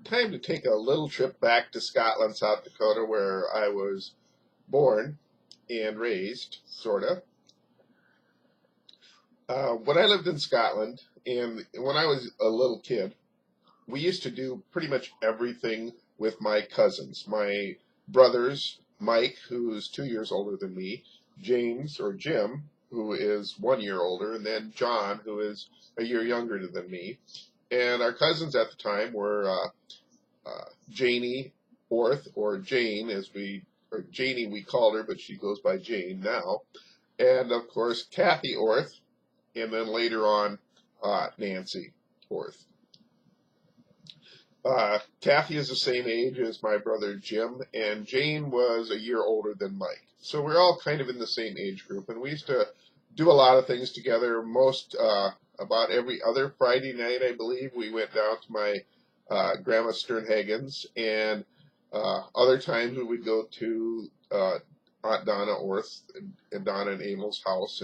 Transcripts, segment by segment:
time to take a little trip back to Scotland, South Dakota, where I was born and raised, sort of. When I lived in Scotland, and when I was a little kid, we used to do pretty much everything with my cousins. My brothers, Mike, who's 2 years older than me, James, or Jim, who is 1 year older, and then John, who is a year younger than me. And our cousins at the time were Janie Orth, or Jane, or Janie we called her, but she goes by Jane now. And of course, Kathy Orth, and then later on, Nancy Orth. Kathy is the same age as my brother Jim, and Jane was a year older than Mike. So we're all kind of in the same age group, and we used to do a lot of things together. About every other Friday night, I believe, we went down to my grandma Sternhagen's, and other times we would go to Aunt Donna Orth and Donna and Emil's house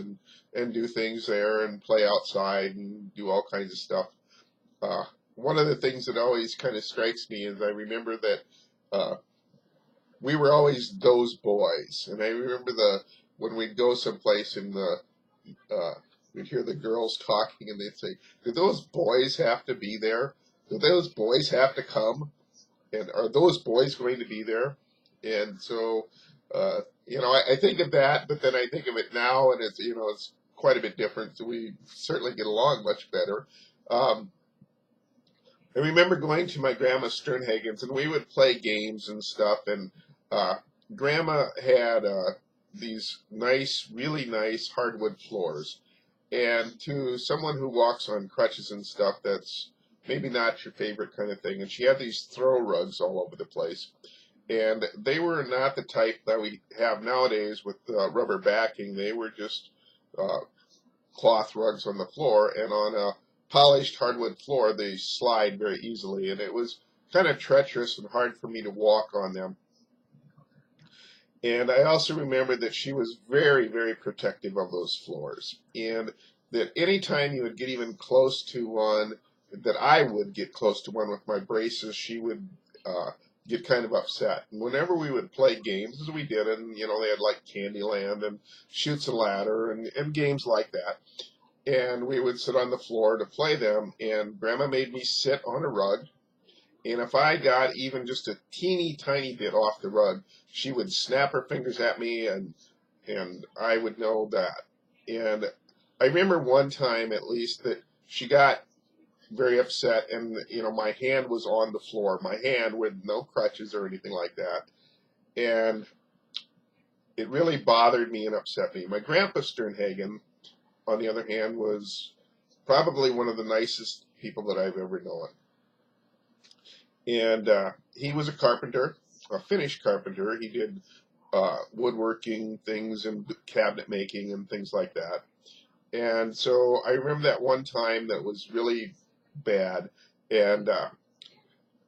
and do things there and play outside and do all kinds of stuff. One of the things that always kind of strikes me is I remember that we were always those boys, and I remember when we'd go someplace and we'd hear the girls talking, and they'd say, "Do those boys have to be there? Do those boys have to come? And are those boys going to be there?" And so, I think of that, but then I think of it now, and it's quite a bit different. So we certainly get along much better. I remember going to my grandma Sternhagen's, and we would play games and stuff, and Grandma had these really nice hardwood floors. And to someone who walks on crutches and stuff, that's maybe not your favorite kind of thing. And she had these throw rugs all over the place. And they were not the type that we have nowadays with rubber backing. They were just cloth rugs on the floor, and on a polished hardwood floor, they slide very easily, and it was kind of treacherous and hard for me to walk on them. And I also remember that she was very, very protective of those floors, and that anytime you would get even close to one, that I would get close to one with my braces, she would get kind of upset. And whenever we would play games, as we did, and they had like Candyland and Shoots and Ladder and games like that, and we would sit on the floor to play them, and Grandma made me sit on a rug, and if I got even just a teeny tiny bit off the rug, she would snap her fingers at me, and I would know that. And I remember one time, at least, that she got very upset, and my hand was on the floor, my hand with no crutches or anything like that, and it really bothered me and upset me. My grandpa Sternhagen, on the other hand, was probably one of the nicest people that I've ever known. And he was a carpenter, a Finnish carpenter. He did woodworking things and cabinet making and things like that. And so I remember that one time that was really bad. And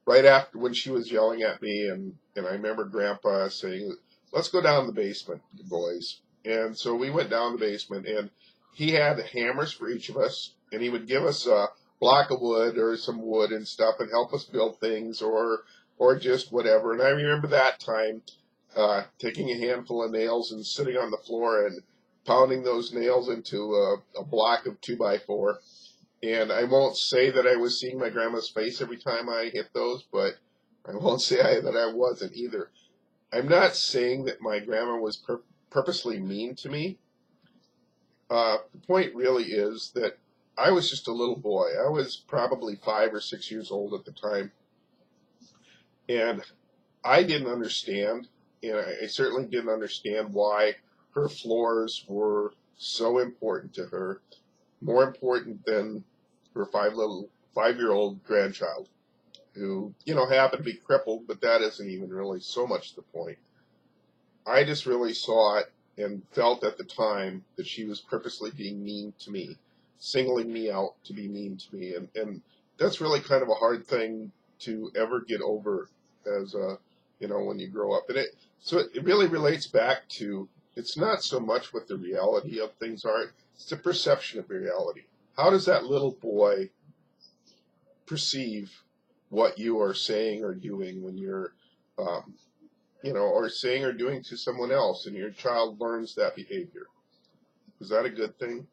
right after, when she was yelling at me, and I remember Grandpa saying, "Let's go down the basement, boys." And so we went down the basement, and he had hammers for each of us, and he would give us a block of wood or some wood and stuff and help us build things or just whatever. And I remember that time taking a handful of nails and sitting on the floor and pounding those nails into a block of 2x4. And I won't say that I was seeing my grandma's face every time I hit those, but I won't say that I wasn't either. I'm not saying that my grandma was purposely mean to me. The point really is that I was just a little boy. I was probably 5 or 6 years old at the time, and I didn't understand, and I certainly didn't understand why her floors were so important to her, more important than her 5-year-old grandchild, who happened to be crippled, but that isn't even really so much the point. I just really saw it and felt at the time that she was purposely being mean to me, singling me out to be mean to me. And that's really kind of a hard thing to ever get over as when you grow up. And it really relates back to, it's not so much what the reality of things are, it's the perception of reality. How does that little boy perceive what you are saying or doing when you're, or saying or doing to someone else, and your child learns that behavior. Is that a good thing?